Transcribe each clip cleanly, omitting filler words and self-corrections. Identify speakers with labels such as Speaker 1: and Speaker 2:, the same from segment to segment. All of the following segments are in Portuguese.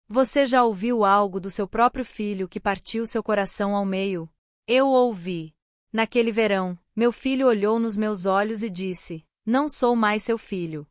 Speaker 1: Você já ouviu algo do seu próprio filho que partiu seu coração ao meio? Eu ouvi. Naquele verão, meu filho olhou nos meus olhos e disse: Não sou mais seu filho.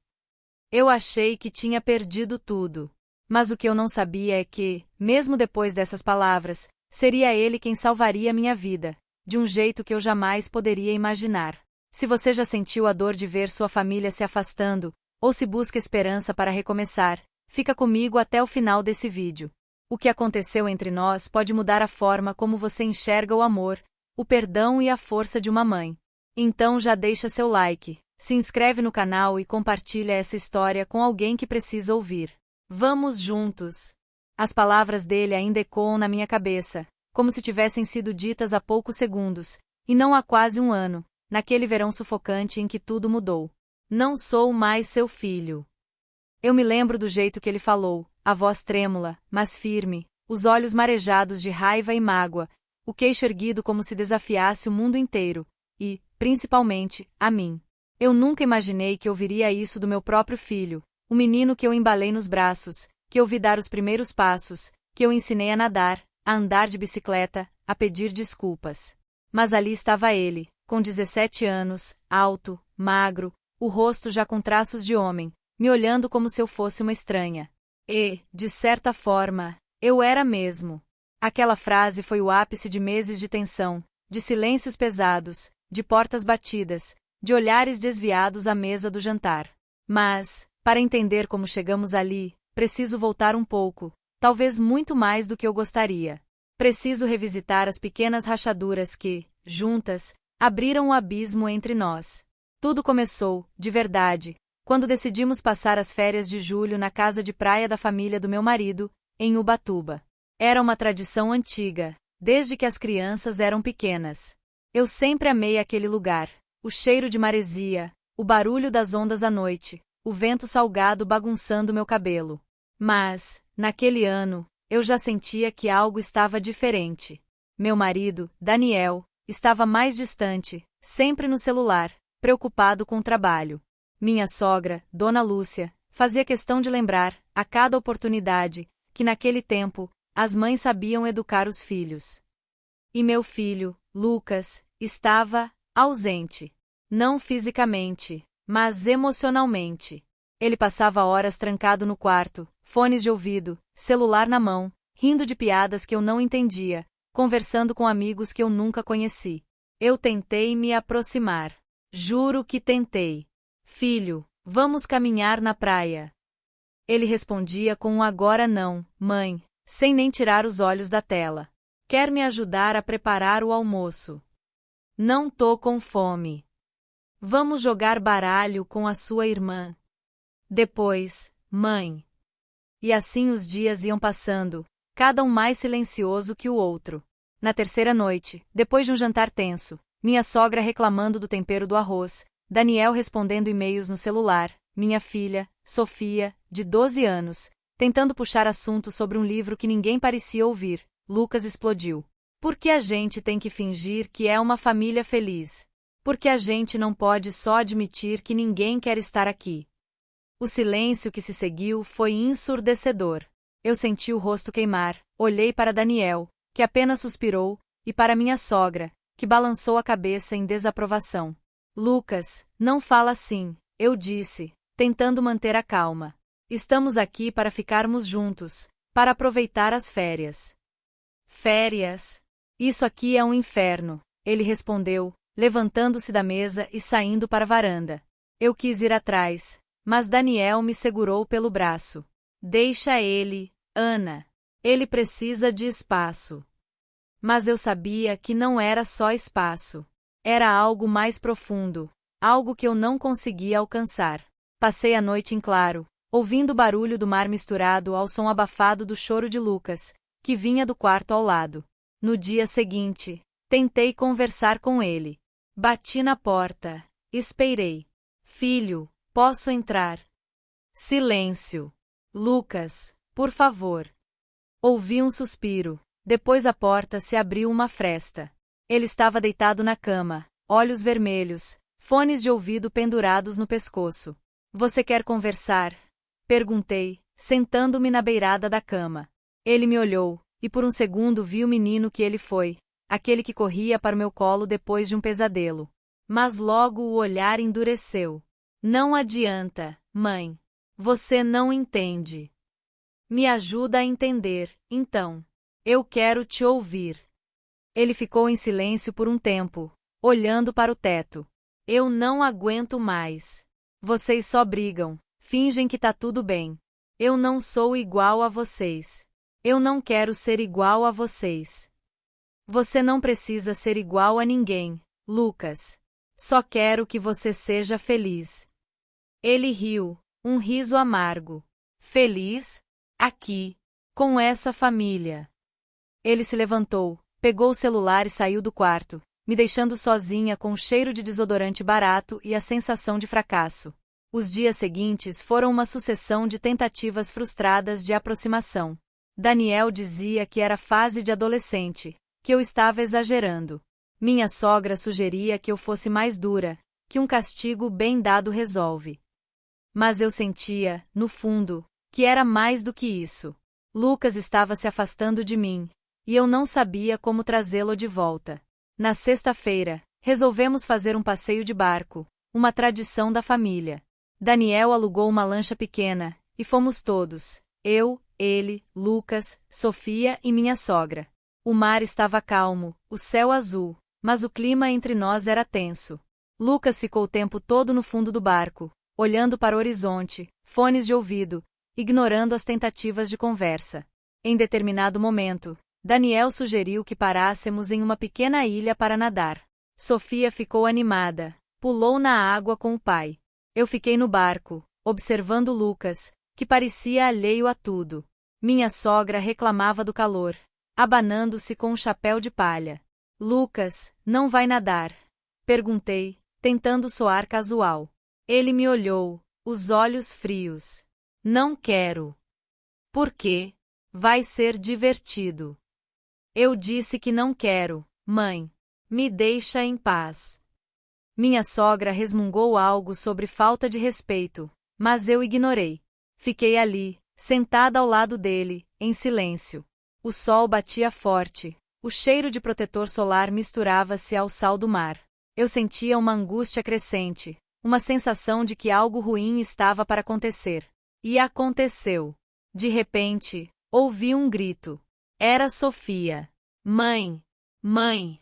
Speaker 1: Eu achei que tinha perdido tudo. Mas o que eu não sabia é que, mesmo depois dessas palavras, seria ele quem salvaria minha vida, de um jeito que eu jamais poderia imaginar. Se você já sentiu a dor de ver sua família se afastando, ou se busca esperança para recomeçar, fica comigo até o final desse vídeo. O que aconteceu entre nós pode mudar a forma como você enxerga o amor, o perdão e a força de uma mãe. Então já deixa seu like, se inscreve no canal e compartilha essa história com alguém que precisa ouvir. Vamos juntos! As palavras dele ainda ecoam na minha cabeça, como se tivessem sido ditas há poucos segundos, e não há quase um ano, naquele verão sufocante em que tudo mudou. Não sou mais seu filho. Eu me lembro do jeito que ele falou, a voz trêmula, mas firme, os olhos marejados de raiva e mágoa, o queixo erguido como se desafiasse o mundo inteiro, e, principalmente, a mim. Eu nunca imaginei que ouviria isso do meu próprio filho, o menino que eu embalei nos braços, que eu vi dar os primeiros passos, que eu ensinei a nadar, a andar de bicicleta, a pedir desculpas. Mas ali estava ele, com 17 anos, alto, magro, o rosto já com traços de homem, me olhando como se eu fosse uma estranha. E, de certa forma, eu era mesmo. Aquela frase foi o ápice de meses de tensão, de silêncios pesados, de portas batidas, de olhares desviados à mesa do jantar. Mas, para entender como chegamos ali, preciso voltar um pouco, talvez muito mais do que eu gostaria. Preciso revisitar as pequenas rachaduras que, juntas, abriram o abismo entre nós. Tudo começou, de verdade, quando decidimos passar as férias de julho na casa de praia da família do meu marido, em Ubatuba. Era uma tradição antiga, desde que as crianças eram pequenas. Eu sempre amei aquele lugar, o cheiro de maresia, o barulho das ondas à noite, o vento salgado bagunçando meu cabelo. Mas, naquele ano, eu já sentia que algo estava diferente. Meu marido, Daniel, estava mais distante, sempre no celular, preocupado com o trabalho. Minha sogra, Dona Lúcia, fazia questão de lembrar, a cada oportunidade, que naquele tempo, as mães sabiam educar os filhos. E meu filho, Lucas, estava ausente. Não fisicamente, mas emocionalmente. Ele passava horas trancado no quarto, fones de ouvido, celular na mão, rindo de piadas que eu não entendia, conversando com amigos que eu nunca conheci. Eu tentei me aproximar. Juro que tentei. Filho, vamos caminhar na praia. Ele respondia com um agora não, mãe, sem nem tirar os olhos da tela. Quer me ajudar a preparar o almoço? Não tô com fome. Vamos jogar baralho com a sua irmã. Depois, mãe. E assim os dias iam passando, cada um mais silencioso que o outro. Na terceira noite, depois de um jantar tenso, minha sogra reclamando do tempero do arroz, Daniel respondendo e-mails no celular, minha filha, Sofia, de 12 anos, tentando puxar assunto sobre um livro que ninguém parecia ouvir, Lucas explodiu. Por que a gente tem que fingir que é uma família feliz? Por que a gente não pode só admitir que ninguém quer estar aqui? O silêncio que se seguiu foi ensurdecedor. Eu senti o rosto queimar, olhei para Daniel, que apenas suspirou, e para minha sogra, que balançou a cabeça em desaprovação. Lucas, não fala assim, eu disse, tentando manter a calma. Estamos aqui para ficarmos juntos, para aproveitar as férias. Férias? Isso aqui é um inferno, ele respondeu, levantando-se da mesa e saindo para a varanda. Eu quis ir atrás, mas Daniel me segurou pelo braço. Deixa ele, Ana. Ele precisa de espaço. Mas eu sabia que não era só espaço. Era algo mais profundo, algo que eu não conseguia alcançar. Passei a noite em claro, ouvindo o barulho do mar misturado ao som abafado do choro de Lucas, que vinha do quarto ao lado. No dia seguinte, tentei conversar com ele. Bati na porta, esperei. Filho, posso entrar? Silêncio. Lucas, por favor. Ouvi um suspiro, depois a porta se abriu uma fresta. Ele estava deitado na cama, olhos vermelhos, fones de ouvido pendurados no pescoço. Você quer conversar? Perguntei, sentando-me na beirada da cama. Ele me olhou, e por um segundo vi o menino que ele foi, aquele que corria para o meu colo depois de um pesadelo. Mas logo o olhar endureceu. Não adianta, mãe. Você não entende. Me ajuda a entender, então. Eu quero te ouvir. Ele ficou em silêncio por um tempo, olhando para o teto. Eu não aguento mais. Vocês só brigam, fingem que tá tudo bem. Eu não sou igual a vocês. Eu não quero ser igual a vocês. Você não precisa ser igual a ninguém, Lucas. Só quero que você seja feliz. Ele riu, um riso amargo. Feliz? Aqui, com essa família. Ele se levantou, pegou o celular e saiu do quarto, me deixando sozinha com o cheiro de desodorante barato e a sensação de fracasso. Os dias seguintes foram uma sucessão de tentativas frustradas de aproximação. Daniel dizia que era fase de adolescente, que eu estava exagerando. Minha sogra sugeria que eu fosse mais dura, que um castigo bem dado resolve. Mas eu sentia, no fundo, que era mais do que isso. Lucas estava se afastando de mim, e eu não sabia como trazê-lo de volta. Na sexta-feira, resolvemos fazer um passeio de barco, uma tradição da família. Daniel alugou uma lancha pequena, e fomos todos, eu, ele, Lucas, Sofia e minha sogra. O mar estava calmo, o céu azul, mas o clima entre nós era tenso. Lucas ficou o tempo todo no fundo do barco, olhando para o horizonte, fones de ouvido, ignorando as tentativas de conversa. Em determinado momento, Daniel sugeriu que parássemos em uma pequena ilha para nadar. Sofia ficou animada, pulou na água com o pai. Eu fiquei no barco, observando Lucas, que parecia alheio a tudo. Minha sogra reclamava do calor, abanando-se com um chapéu de palha. Lucas, não vai nadar? Perguntei, tentando soar casual. Ele me olhou, os olhos frios. Não quero. Por quê? Vai ser divertido. Eu disse que não quero, mãe. Me deixa em paz. Minha sogra resmungou algo sobre falta de respeito, mas eu ignorei. Fiquei ali, sentada ao lado dele, em silêncio. O sol batia forte, o cheiro de protetor solar misturava-se ao sal do mar. Eu sentia uma angústia crescente, uma sensação de que algo ruim estava para acontecer. E aconteceu. De repente, ouvi um grito. Era Sofia. Mãe! Mãe!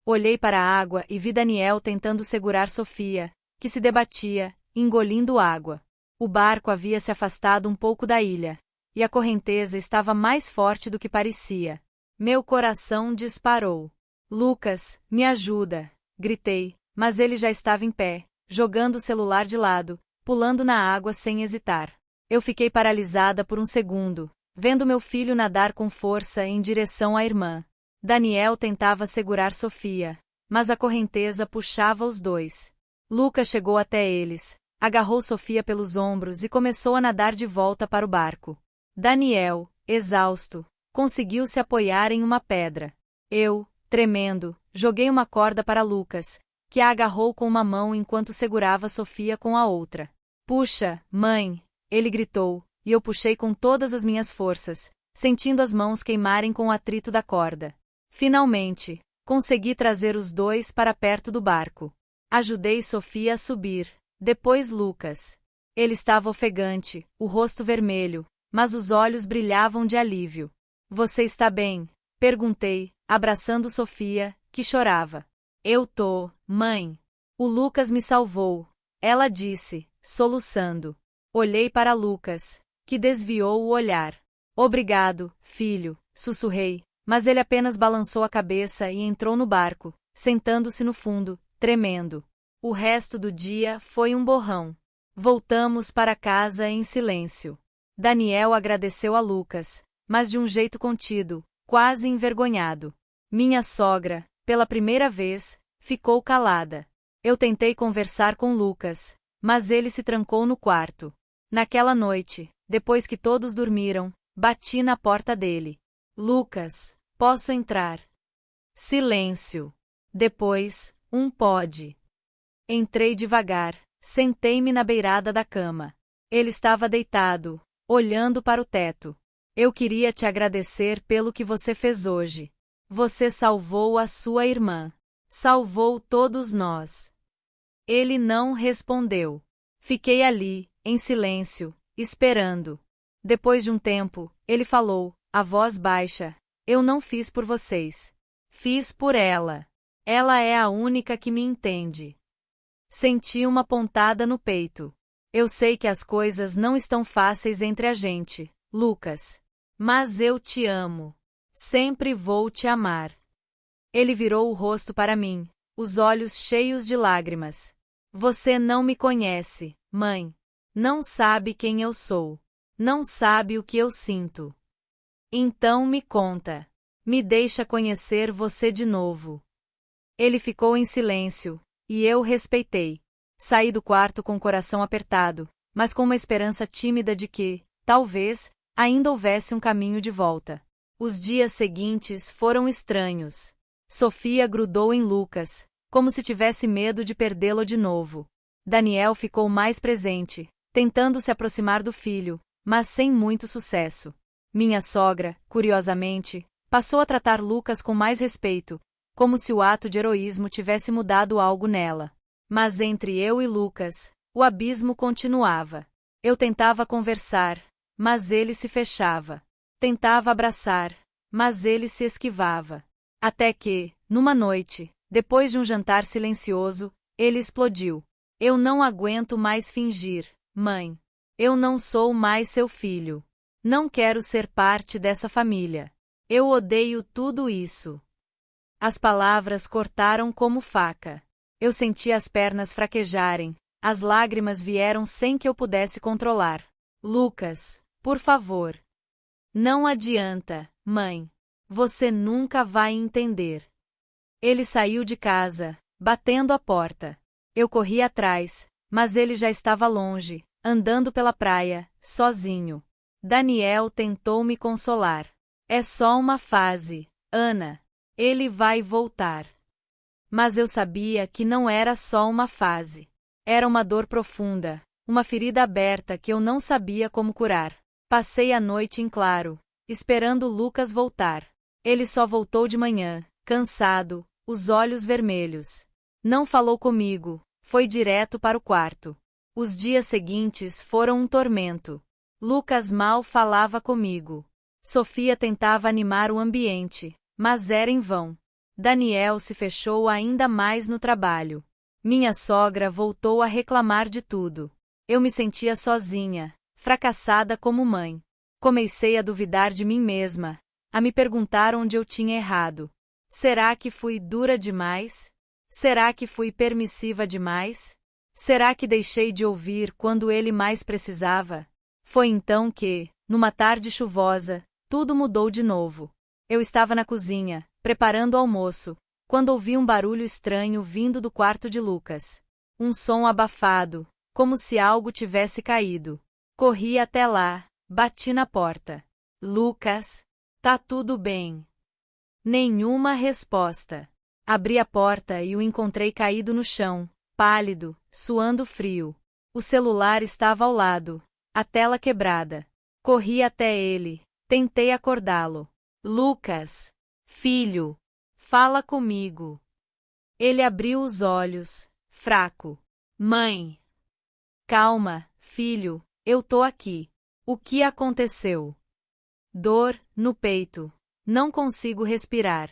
Speaker 1: Olhei para a água e vi Daniel tentando segurar Sofia, que se debatia, engolindo água. O barco havia se afastado um pouco da ilha, e a correnteza estava mais forte do que parecia. Meu coração disparou. Lucas, me ajuda! Gritei, mas ele já estava em pé, jogando o celular de lado, pulando na água sem hesitar. Eu fiquei paralisada por um segundo, vendo meu filho nadar com força em direção à irmã. Daniel tentava segurar Sofia, mas a correnteza puxava os dois. Lucas chegou até eles, agarrou Sofia pelos ombros e começou a nadar de volta para o barco. Daniel, exausto, conseguiu se apoiar em uma pedra. Eu, tremendo, joguei uma corda para Lucas, que a agarrou com uma mão enquanto segurava Sofia com a outra. Puxa, mãe! Ele gritou, e eu puxei com todas as minhas forças, sentindo as mãos queimarem com o atrito da corda. Finalmente, consegui trazer os dois para perto do barco. Ajudei Sofia a subir, depois Lucas. Ele estava ofegante, o rosto vermelho, mas os olhos brilhavam de alívio. Você está bem? Perguntei, abraçando Sofia, que chorava. Eu tô, mãe. O Lucas me salvou. Ela disse, soluçando. Olhei para Lucas, que desviou o olhar. Obrigado, filho, sussurrei, mas ele apenas balançou a cabeça e entrou no barco, sentando-se no fundo, tremendo. O resto do dia foi um borrão. Voltamos para casa em silêncio. Daniel agradeceu a Lucas, mas de um jeito contido, quase envergonhado. Minha sogra, pela primeira vez, ficou calada. Eu tentei conversar com Lucas, mas ele se trancou no quarto. Naquela noite, depois que todos dormiram, bati na porta dele. Lucas, posso entrar? Silêncio. Depois, pode. Entrei devagar, sentei-me na beirada da cama. Ele estava deitado, olhando para o teto. Eu queria te agradecer pelo que você fez hoje. Você salvou a sua irmã. Salvou todos nós. Ele não respondeu. Fiquei ali, em silêncio, esperando. Depois de um tempo, ele falou, a voz baixa: eu não fiz por vocês. Fiz por ela. Ela é a única que me entende. Senti uma pontada no peito. Eu sei que as coisas não estão fáceis entre a gente, Lucas. Mas eu te amo. Sempre vou te amar. Ele virou o rosto para mim, os olhos cheios de lágrimas. Você não me conhece, mãe. Não sabe quem eu sou. Não sabe o que eu sinto. Então me conta. Me deixa conhecer você de novo. Ele ficou em silêncio, e eu respeitei. Saí do quarto com o coração apertado, mas com uma esperança tímida de que, talvez, ainda houvesse um caminho de volta. Os dias seguintes foram estranhos. Sofia grudou em Lucas, como se tivesse medo de perdê-lo de novo. Daniel ficou mais presente, tentando se aproximar do filho, mas sem muito sucesso. Minha sogra, curiosamente, passou a tratar Lucas com mais respeito, como se o ato de heroísmo tivesse mudado algo nela. Mas entre eu e Lucas, o abismo continuava. Eu tentava conversar, mas ele se fechava. Tentava abraçar, mas ele se esquivava. Até que, numa noite, depois de um jantar silencioso, ele explodiu. Eu não aguento mais fingir, mãe. Eu não sou mais seu filho. Não quero ser parte dessa família. Eu odeio tudo isso. As palavras cortaram como faca. Eu senti as pernas fraquejarem, as lágrimas vieram sem que eu pudesse controlar. Lucas, por favor. Não adianta, mãe. Você nunca vai entender. Ele saiu de casa, batendo a porta. Eu corri atrás, mas ele já estava longe, andando pela praia, sozinho. Daniel tentou me consolar. É só uma fase, Ana. Ele vai voltar. Mas eu sabia que não era só uma fase. Era uma dor profunda, uma ferida aberta que eu não sabia como curar. Passei a noite em claro, esperando Lucas voltar. Ele só voltou de manhã, cansado, os olhos vermelhos. Não falou comigo, foi direto para o quarto. Os dias seguintes foram um tormento. Lucas mal falava comigo. Sofia tentava animar o ambiente, mas era em vão. Daniel se fechou ainda mais no trabalho. Minha sogra voltou a reclamar de tudo. Eu me sentia sozinha, fracassada como mãe. Comecei a duvidar de mim mesma, a me perguntar onde eu tinha errado. Será que fui dura demais? Será que fui permissiva demais? Será que deixei de ouvir quando ele mais precisava? Foi então que, numa tarde chuvosa, tudo mudou de novo. Eu estava na cozinha, preparando o almoço, quando ouvi um barulho estranho vindo do quarto de Lucas. Um som abafado, como se algo tivesse caído. Corri até lá, bati na porta. Lucas, tá tudo bem? Nenhuma resposta. Abri a porta e o encontrei caído no chão, pálido, suando frio. O celular estava ao lado, a tela quebrada. Corri até ele, tentei acordá-lo. Lucas, filho, fala comigo. Ele abriu os olhos, fraco. Mãe. Calma, filho, eu tô aqui. O que aconteceu? Dor, no peito. Não consigo respirar.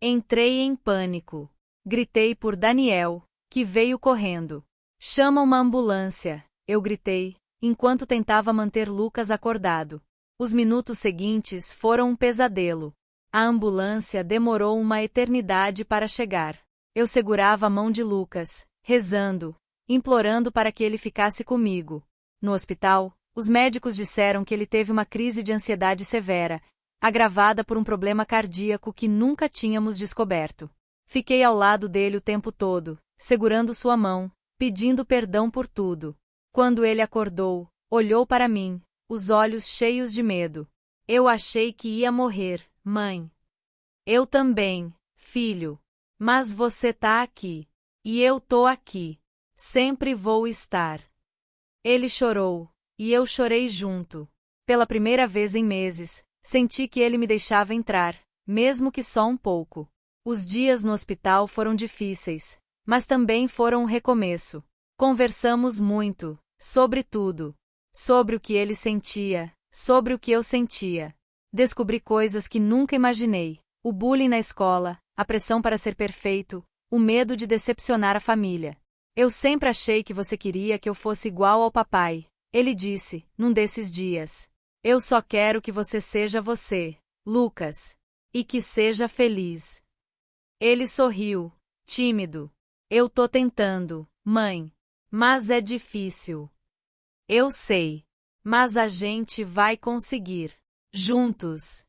Speaker 1: Entrei em pânico. Gritei por Daniel, que veio correndo. Chama uma ambulância, eu gritei, enquanto tentava manter Lucas acordado. Os minutos seguintes foram um pesadelo. A ambulância demorou uma eternidade para chegar. Eu segurava a mão de Lucas, rezando, implorando para que ele ficasse comigo. No hospital, os médicos disseram que ele teve uma crise de ansiedade severa, agravada por um problema cardíaco que nunca tínhamos descoberto. Fiquei ao lado dele o tempo todo, segurando sua mão, pedindo perdão por tudo. Quando ele acordou, olhou para mim, os olhos cheios de medo. Eu achei que ia morrer, mãe. Eu também, filho. Mas você tá aqui. E eu tô aqui. Sempre vou estar. Ele chorou, e eu chorei junto. Pela primeira vez em meses, senti que ele me deixava entrar, mesmo que só um pouco. Os dias no hospital foram difíceis, mas também foram um recomeço. Conversamos muito, sobre tudo. Sobre o que ele sentia, sobre o que eu sentia. Descobri coisas que nunca imaginei. O bullying na escola, a pressão para ser perfeito, o medo de decepcionar a família. Eu sempre achei que você queria que eu fosse igual ao papai, ele disse, num desses dias. Eu só quero que você seja você, Lucas. E que seja feliz. Ele sorriu, tímido. Eu tô tentando, mãe. Mas é difícil. Eu sei. Mas a gente vai conseguir. Juntos.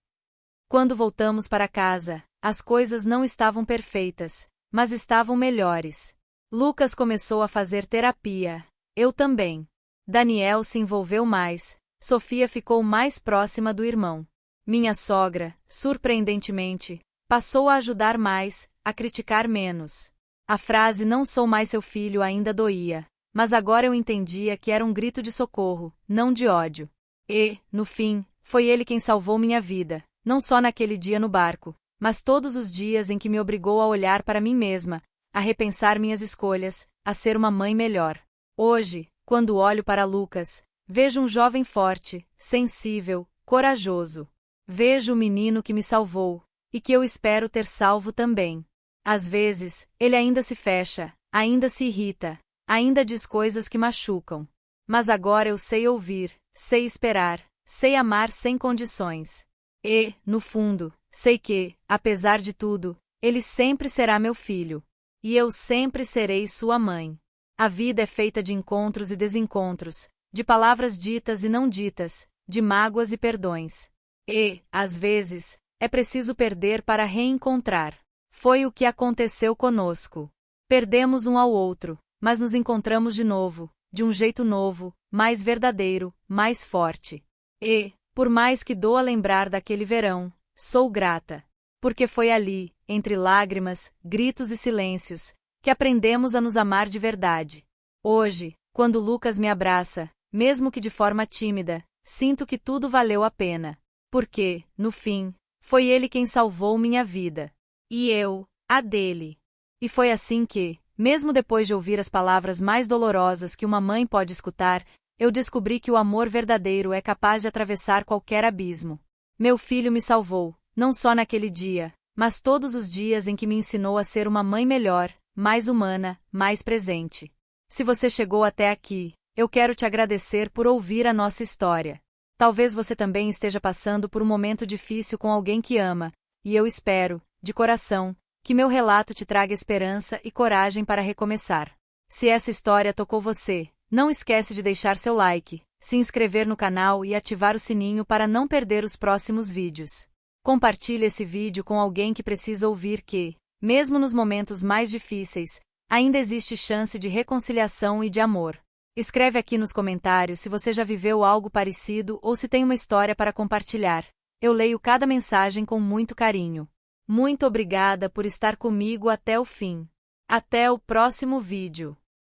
Speaker 1: Quando voltamos para casa, as coisas não estavam perfeitas, mas estavam melhores. Lucas começou a fazer terapia. Eu também. Daniel se envolveu mais. Sofia ficou mais próxima do irmão. Minha sogra, surpreendentemente, passou a ajudar mais, a criticar menos. A frase "não sou mais seu filho" ainda doía, mas agora eu entendia que era um grito de socorro, não de ódio. E, no fim, foi ele quem salvou minha vida, não só naquele dia no barco, mas todos os dias em que me obrigou a olhar para mim mesma, a repensar minhas escolhas, a ser uma mãe melhor. Hoje, quando olho para Lucas, vejo um jovem forte, sensível, corajoso. Vejo o menino que me salvou, e que eu espero ter salvo também. Às vezes, ele ainda se fecha, ainda se irrita, ainda diz coisas que machucam. Mas agora eu sei ouvir, sei esperar, sei amar sem condições. E, no fundo, sei que, apesar de tudo, ele sempre será meu filho. E eu sempre serei sua mãe. A vida é feita de encontros e desencontros, de palavras ditas e não ditas, de mágoas e perdões. E, às vezes, é preciso perder para reencontrar. Foi o que aconteceu conosco. Perdemos um ao outro, mas nos encontramos de novo, de um jeito novo, mais verdadeiro, mais forte. E, por mais que doa lembrar daquele verão, sou grata. Porque foi ali, entre lágrimas, gritos e silêncios, que aprendemos a nos amar de verdade. Hoje, quando Lucas me abraça, mesmo que de forma tímida, sinto que tudo valeu a pena. Porque, no fim, foi ele quem salvou minha vida. E eu, a dele. E foi assim que, mesmo depois de ouvir as palavras mais dolorosas que uma mãe pode escutar, eu descobri que o amor verdadeiro é capaz de atravessar qualquer abismo. Meu filho me salvou, não só naquele dia, mas todos os dias em que me ensinou a ser uma mãe melhor, mais humana, mais presente. Se você chegou até aqui, eu quero te agradecer por ouvir a nossa história. Talvez você também esteja passando por um momento difícil com alguém que ama, e eu espero, de coração, que meu relato te traga esperança e coragem para recomeçar. Se essa história tocou você, não esquece de deixar seu like, se inscrever no canal e ativar o sininho para não perder os próximos vídeos. Compartilhe esse vídeo com alguém que precisa ouvir que, mesmo nos momentos mais difíceis, ainda existe chance de reconciliação e de amor. Escreve aqui nos comentários se você já viveu algo parecido ou se tem uma história para compartilhar. Eu leio cada mensagem com muito carinho. Muito obrigada por estar comigo até o fim. Até o próximo vídeo.